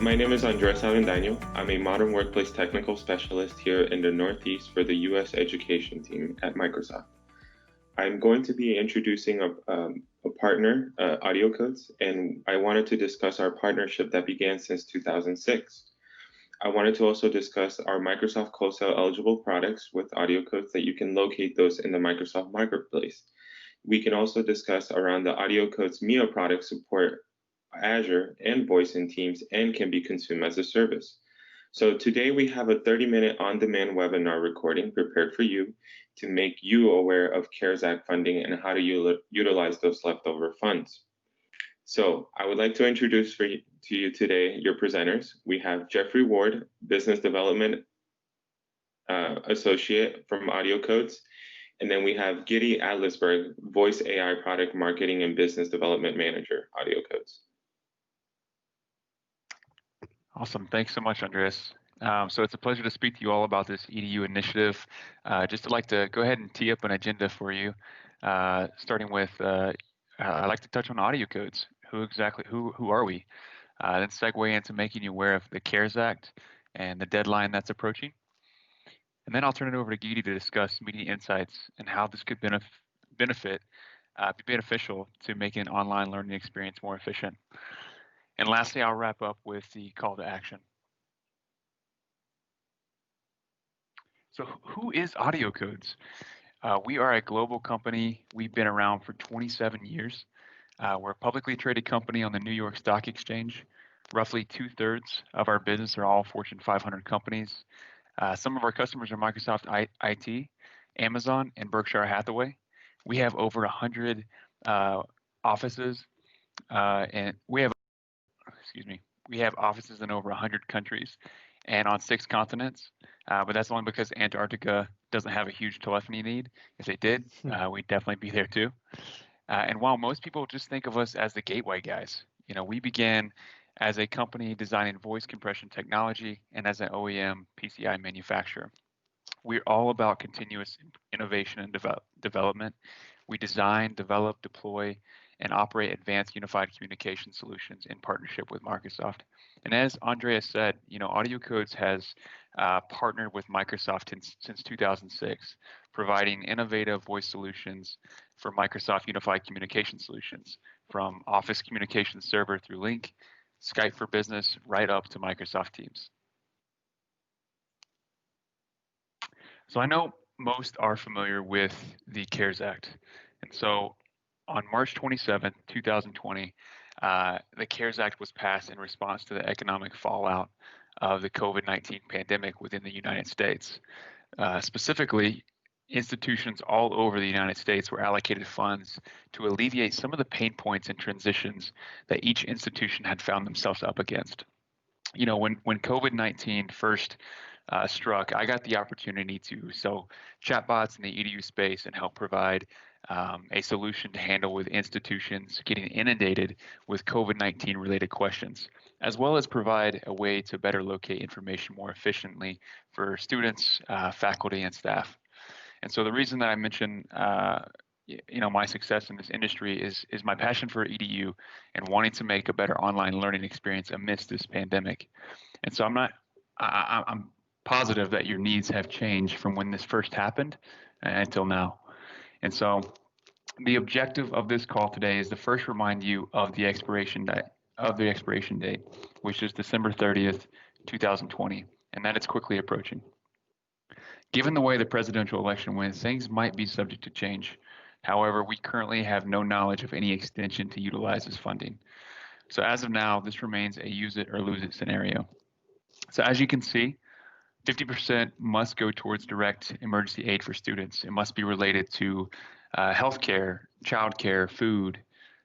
My name is Andres Avendaño. I'm a modern workplace technical specialist here in the Northeast for the U.S. education team at Microsoft. I'm going to be introducing a partner, AudioCodes, and I wanted to discuss our partnership that began since 2006. I wanted to also discuss our Microsoft co-sale eligible products with AudioCodes that you can locate those in the Microsoft Marketplace. We can also discuss around the AudioCodes MIA product support Azure and voice in Teams and can be consumed as a service. So today we have a 30-minute on-demand webinar recording prepared for you to make you aware of CARES Act funding and how to utilize those leftover funds. So I would like to introduce to you today your presenters. We have Jeffrey Ward, Business Development Associate from AudioCodes. And then we have Giddy Adlisberg, VoiceAI Product Marketing and Business Development Manager, AudioCodes. Awesome. Thanks so much, Andres. So it's a pleasure to speak to you all about this EDU initiative. Just like to go ahead and tee up an agenda for you, starting with I'd like to touch on AudioCodes. Who are we? Then segue into making you aware of the CARES Act and the deadline that's approaching. And then I'll turn it over to Giddy to discuss media insights and how this could be beneficial to making an online learning experience more efficient. And lastly, I'll wrap up with the call to action. So who is AudioCodes? We are a global company. We've been around for 27 years. We're a publicly traded company on the New York Stock Exchange. Roughly 2/3 of our business are all Fortune 500 companies. Some of our customers are Microsoft IT, Amazon, and Berkshire Hathaway. We have over 100 offices, and we have offices in over 100 countries and on 6 continents. But that's only because Antarctica doesn't have a huge telephony need. If they did, we'd definitely be there too. And while most people just think of us as the gateway guys, we began as a company designing voice compression technology and as an OEM PCI manufacturer. We're all about continuous innovation and development. We design, develop, deploy, and operate advanced unified communication solutions in partnership with Microsoft. And as Andreas said, AudioCodes has partnered with Microsoft since 2006, providing innovative voice solutions for Microsoft Unified Communication Solutions, from Office Communication Server through Link, Skype for Business, right up to Microsoft Teams. So I know most are familiar with the CARES Act. And so on March 27, 2020, the CARES Act was passed in response to the economic fallout of the COVID-19 pandemic within the United States. Specifically, institutions all over the United States were allocated funds to alleviate some of the pain points and transitions that each institution had found themselves up against. When COVID-19 first struck, I got the opportunity to sell chatbots in the EDU space and help provide a solution to handle with institutions getting inundated with COVID-19 related questions, as well as provide a way to better locate information more efficiently for students, faculty, and staff. And so the reason that I mention my success in this industry is my passion for EDU and wanting to make a better online learning experience amidst this pandemic. And so I'm positive that your needs have changed from when this first happened until now. And so the objective of this call today is to first remind you of the expiration date, which is December 30th, 2020, and that it's quickly approaching. Given the way the presidential election went, things might be subject to change. However, we currently have no knowledge of any extension to utilize this funding. So as of now, this remains a use it or lose it scenario. So as you can see, 50% must go towards direct emergency aid for students. It must be related to healthcare, childcare, food,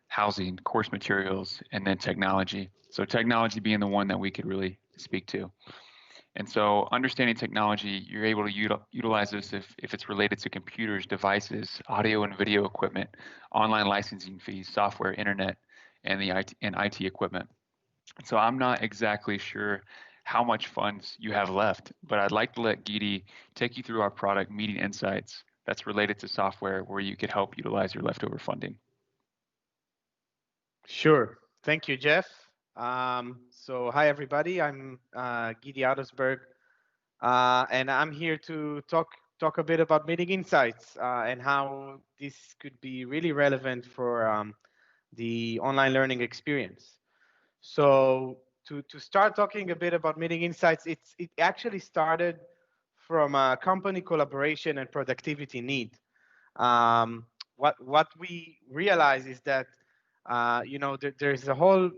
housing, course materials, and then technology. So technology being the one that we could really speak to. And so understanding technology, you're able to utilize this if it's related to computers, devices, audio and video equipment, online licensing fees, software, internet, and IT equipment. So I'm not exactly sure how much funds you have left, but I'd like to let Giddy take you through our product Meeting Insights that's related to software where you could help utilize your leftover funding. Sure. Thank you, Jeff. So hi everybody, I'm Gidi Adelsberg, and I'm here to talk a bit about meeting insights and how this could be really relevant for the online learning experience. So to start talking a bit about meeting insights, it actually started from a company collaboration and productivity need. Um, what we realize is that there's a whole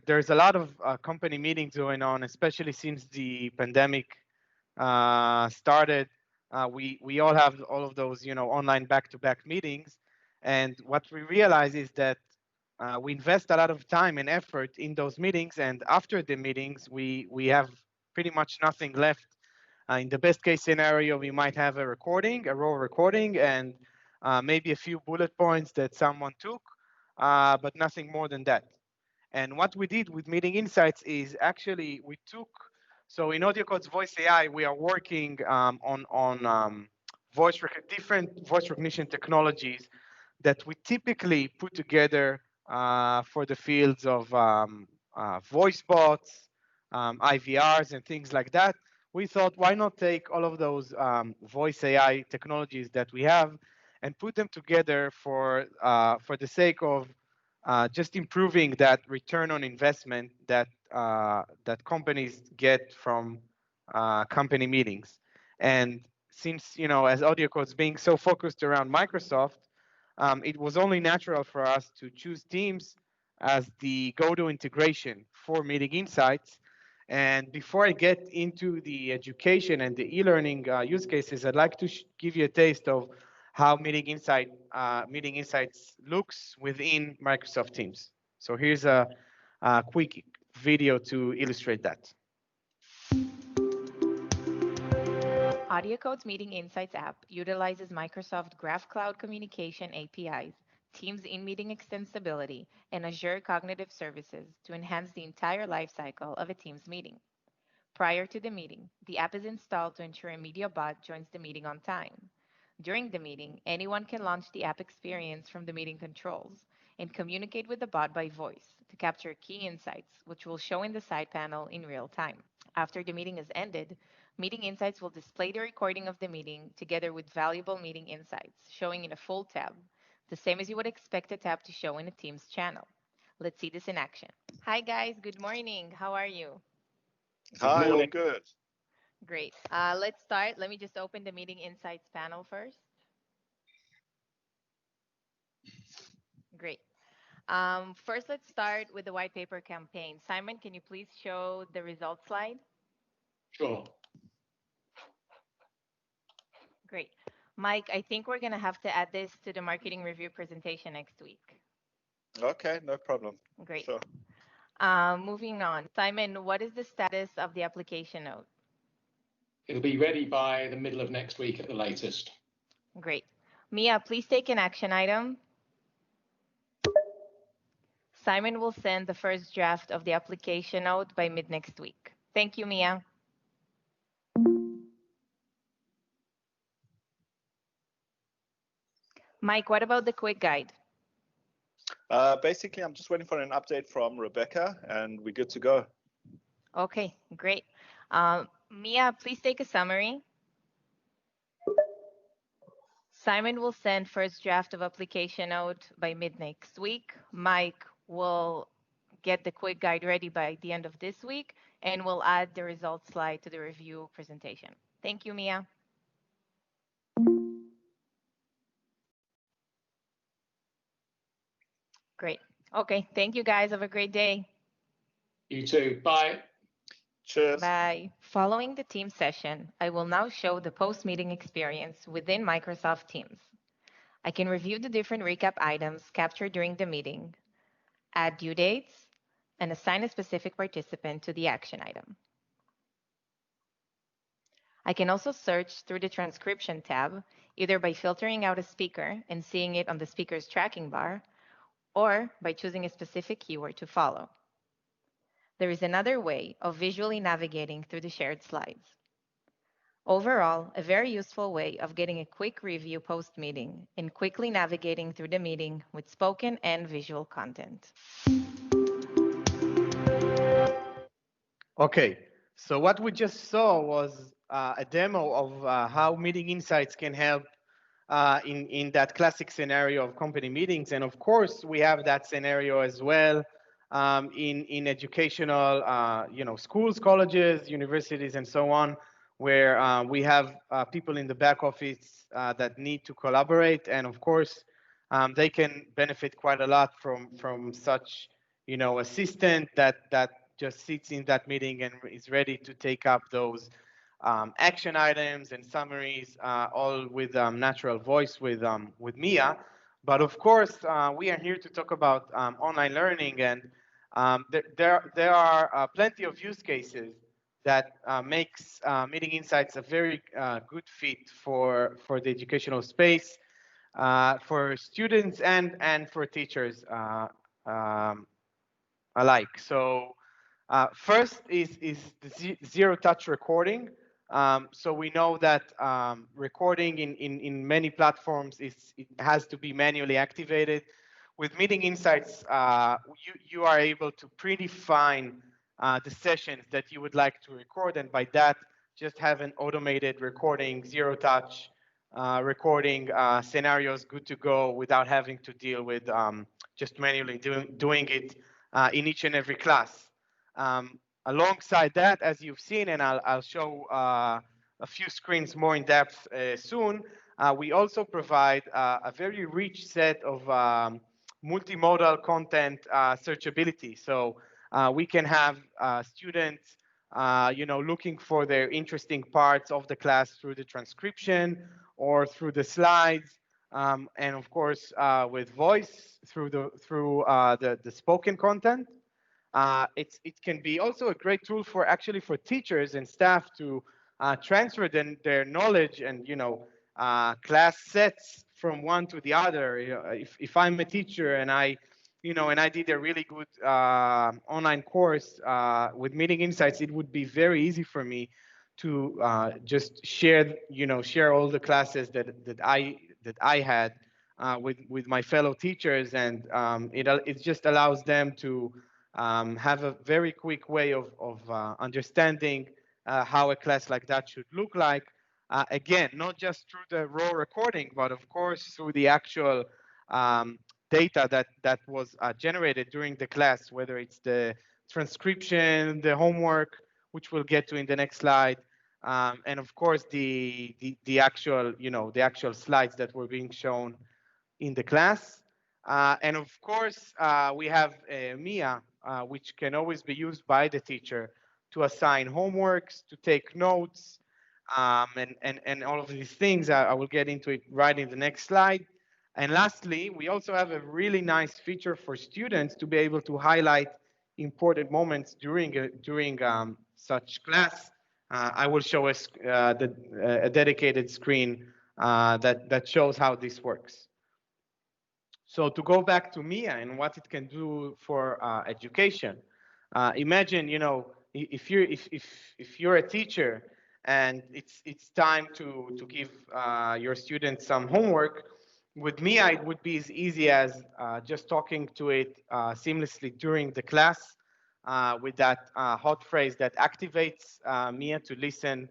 there's a lot of company meetings going on, especially since the pandemic started. We all have all of those online back-to-back meetings, and what we realize is that we invest a lot of time and effort in those meetings, and after the meetings we have pretty much nothing left. In the best case scenario, we might have a recording, a raw recording, and maybe a few bullet points that someone took, but nothing more than that. And what we did with Meeting Insights is actually we took, so in AudioCodes VoiceAI, we are working on different voice recognition technologies that we typically put together for the fields of voice bots, IVRs, and things like that. We thought, why not take all of those voice AI technologies that we have and put them together for the sake of just improving that return on investment that companies get from company meetings. And since as AudioCodes being so focused around Microsoft, it was only natural for us to choose Teams as the go-to integration for Meeting Insights. And before I get into the education and the e-learning use cases, I'd like to give you a taste of how Meeting Insights looks within Microsoft Teams. So here's a quick video to illustrate that. AudioCodes Meeting Insights app utilizes Microsoft Graph Cloud Communication APIs, Teams in-meeting extensibility, and Azure Cognitive Services to enhance the entire lifecycle of a Teams meeting. Prior to the meeting, the app is installed to ensure a media bot joins the meeting on time. During the meeting, anyone can launch the app experience from the meeting controls and communicate with the bot by voice to capture key insights, which will show in the side panel in real time. After the meeting is ended, Meeting Insights will display the recording of the meeting together with valuable meeting insights, showing in a full tab, the same as you would expect a tab to show in a Teams channel. Let's see this in action. Hi guys, good morning. How are you? Hi, all good. Great. Let's start. Let me just open the Meeting Insights panel first. Great. First, let's start with the white paper campaign. Simon, can you please show the results slide? Sure. Great. Mike, I think we're going to have to add this to the marketing review presentation next week. Okay, no problem. Great. Sure. Moving on. Simon, what is the status of the application note? It'll be ready by the middle of next week at the latest. Great. Mia, please take an action item. Simon will send the first draft of the application note by mid next week. Thank you, Mia. Mike, what about the quick guide? Basically, I'm just waiting for an update from Rebecca, and we're good to go. Okay, great. Mia, please take a summary. Simon will send first draft of application note by mid next week. Mike will get the quick guide ready by the end of this week, and we'll add the results slide to the review presentation. Thank you, Mia. Great. Okay, thank you guys. Have a great day. You too. Bye. Cheers. Bye. Following the team session, I will now show the post-meeting experience within Microsoft Teams. I can review the different recap items captured during the meeting, add due dates, and assign a specific participant to the action item. I can also search through the transcription tab, either by filtering out a speaker and seeing it on the speaker's tracking bar, or by choosing a specific keyword to follow. There is another way of visually navigating through the shared slides. Overall, a very useful way of getting a quick review post-meeting and quickly navigating through the meeting with spoken and visual content. Okay, so what we just saw was a demo of how Meeting Insights can help in that classic scenario of company meetings. And of course, we have that scenario as well in educational, schools, colleges, universities, and so on, where we have people in the back office that need to collaborate. And of course, they can benefit quite a lot from such, assistant that just sits in that meeting and is ready to take up those action items and summaries, all with natural voice with Mia. But of course, we are here to talk about online learning, and there are plenty of use cases that makes Meeting Insights a very good fit for the educational space, for students and for teachers alike. So first is the zero touch recording. So we know that recording in many platforms it has to be manually activated. With Meeting Insights, you are able to predefine the sessions that you would like to record, and by that, just have an automated recording, zero touch recording scenarios good to go without having to deal with just manually doing it in each and every class. Alongside that, as you've seen, and I'll show a few screens more in depth soon, we also provide a very rich set of multimodal content searchability. So we can have students, looking for their interesting parts of the class through the transcription or through the slides, and of course with voice through the spoken content. It can be also a great tool for teachers and staff to transfer their knowledge and class sets from one to the other. If I'm a teacher and I did a really good online course with Meeting Insights, it would be very easy for me to just share all the classes that I had with my fellow teachers, and it just allows them to have a very quick way of understanding how a class like that should look like. Again, not just through the raw recording, but of course through the actual data that was generated during the class, whether it's the transcription, the homework, which we'll get to in the next slide, and of course the actual the actual slides that were being shown in the class. And of course, we have Mia, which can always be used by the teacher to assign homeworks, to take notes, and all of these things. I will get into it right in the next slide. And lastly, we also have a really nice feature for students to be able to highlight important moments during such class. I will show us a dedicated screen that shows how this works. So to go back to Mia and what it can do for education, imagine if you're a teacher and it's time to give your students some homework. With Mia, it would be as easy as just talking to it seamlessly during the class with that hot phrase that activates Mia to listen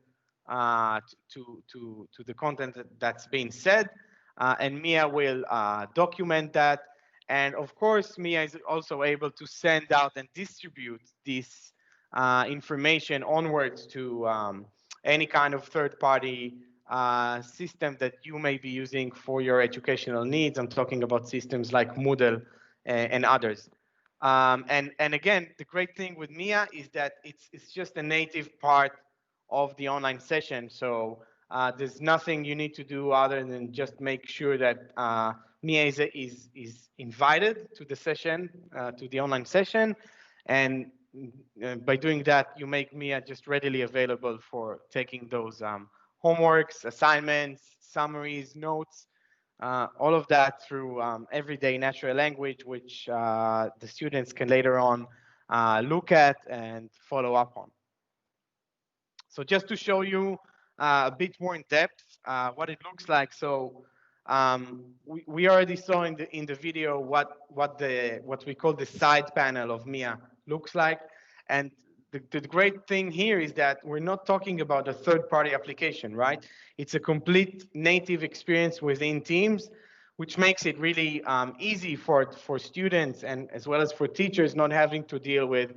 to the content that's being said. And Mia will document that. And of course, Mia is also able to send out and distribute this information onwards to any kind of third-party system that you may be using for your educational needs. I'm talking about systems like Moodle and others. And again, the great thing with Mia is that it's just a native part of the online session. So there's nothing you need to do other than just make sure that Mia is invited to the session, to the online session. And by doing that, you make Mia just readily available for taking those homeworks, assignments, summaries, notes, all of that through everyday natural language, which the students can later on look at and follow up on. So just to show you a bit more in depth what it looks like. So we already saw in the video what we call the side panel of Mia looks like, and the great thing here is that we're not talking about a third-party application, right? It's a complete native experience within Teams, which makes it really easy for students and as well as for teachers not having to deal with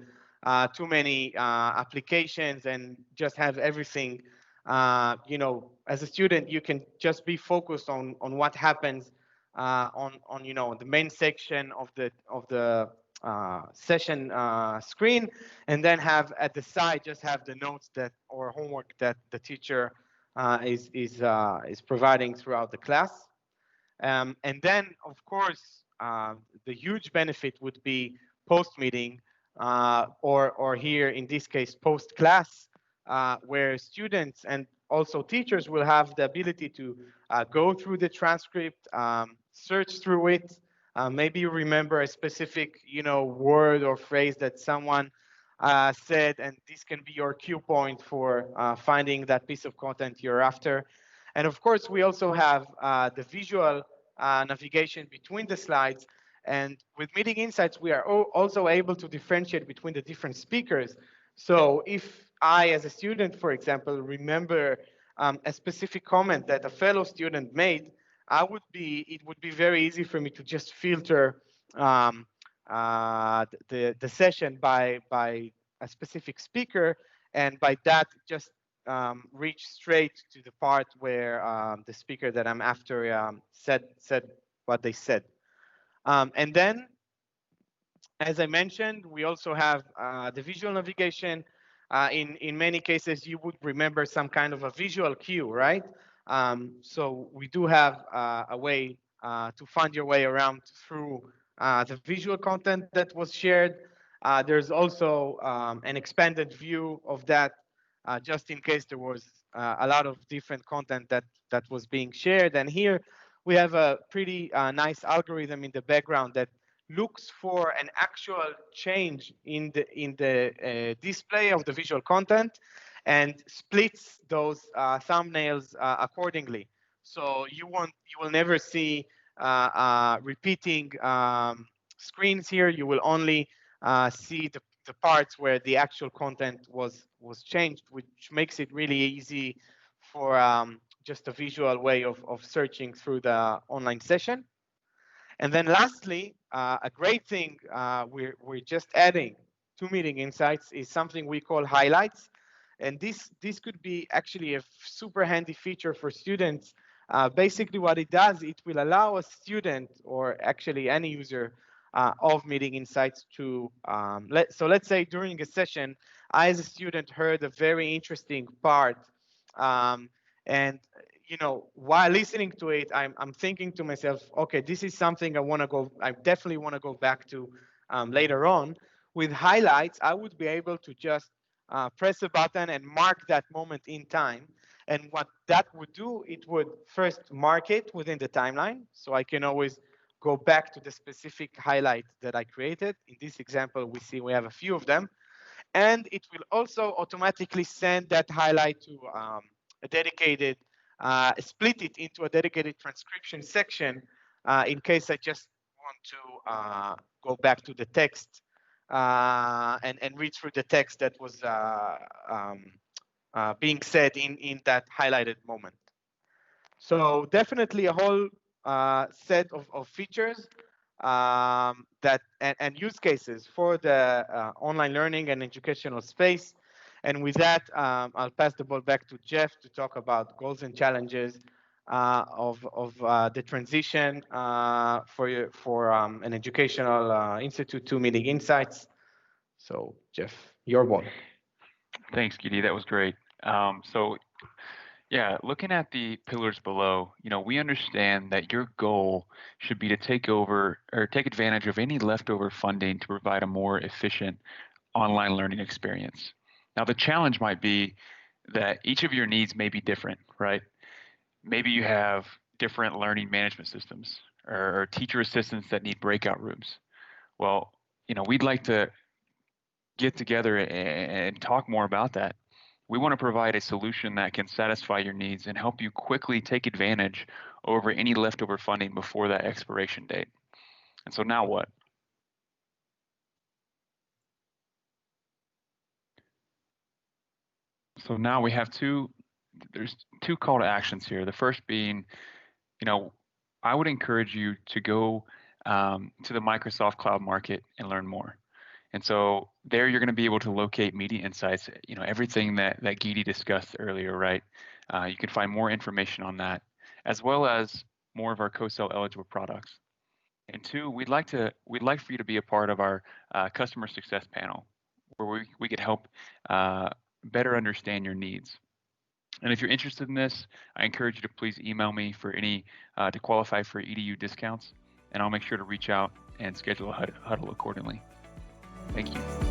too many applications and just have everything. You know, as a student, you can just be focused on what happens on you know the main section of the session screen, and then have at the side just have the notes that or homework that the teacher is providing throughout the class. And then, of course, the huge benefit would be post-meeting, or here in this case, post-class, where students and also teachers will have the ability to go through the transcript, search through it. Maybe you remember a specific, you know, word or phrase that someone said, and this can be your cue point for finding that piece of content you're after. And of course, we also have the visual navigation between the slides. And with Meeting Insights, we are also able to differentiate between the different speakers. So if I, as a student, for example, remember a specific comment that a fellow student made, it would be very easy for me to just filter the session by a specific speaker, and by that just reach straight to the part where the speaker that I'm after said what they said. And then, as I mentioned, we also have the visual navigation. In many cases, you would remember some kind of a visual cue, right? So we do have a way to find your way around through the visual content that was shared. There's also an expanded view of that, just in case there was a lot of different content that was being shared. And here we have a pretty nice algorithm in the background that looks for an actual change in the display of the visual content and splits those thumbnails accordingly. So you will never see repeating screens here. You will only see the parts where the actual content was changed, which makes it really easy for just a visual way of searching through the online session. And then lastly, a great thing we're just adding to Meeting Insights is something we call highlights. And this could be actually a super handy feature for students. Basically what it does, it will allow a student or actually any user of Meeting Insights to, so let's say during a session, I as a student heard a very interesting part, and you know, while listening to it, I'm thinking to myself, okay, this is something I definitely want to go back to later on. With highlights, I would be able to just press a button and mark that moment in time. And what that would do, it would first mark it within the timeline. So I can always go back to the specific highlight that I created. In this example, we have a few of them. And it will also automatically send that highlight to a dedicated, split it into a dedicated transcription section in case I just want to go back to the text and read through the text that was being said in that highlighted moment. So definitely a whole set of features that and use cases for the online learning and educational space. And with that, I'll pass the ball back to Jeff to talk about goals and challenges of the transition for an educational institute to Meeting Insights. So Jeff, your ball. Thanks, Gidi. That was great. So yeah, looking at the pillars below, you know, we understand that your goal should be to take advantage of any leftover funding to provide a more efficient online learning experience. Now, the challenge might be that each of your needs may be different, right? Maybe you have different learning management systems or teacher assistants that need breakout rooms. Well, you know, we'd like to get together and talk more about that. We want to provide a solution that can satisfy your needs and help you quickly take advantage over any leftover funding before that expiration date. And so now what? So now we have there's two call to actions here. The first being, I would encourage you to go to the Microsoft Cloud Market and learn more. And so there you're going to be able to locate media insights, everything that Geety discussed earlier, right? You can find more information on that, as well as more of our co-sell eligible products. And two, we'd like for you to be a part of our customer success panel, where we could help better understand your needs. And if you're interested in this, I encourage you to please email me for any to qualify for EDU discounts, and I'll make sure to reach out and schedule a huddle accordingly. Thank you.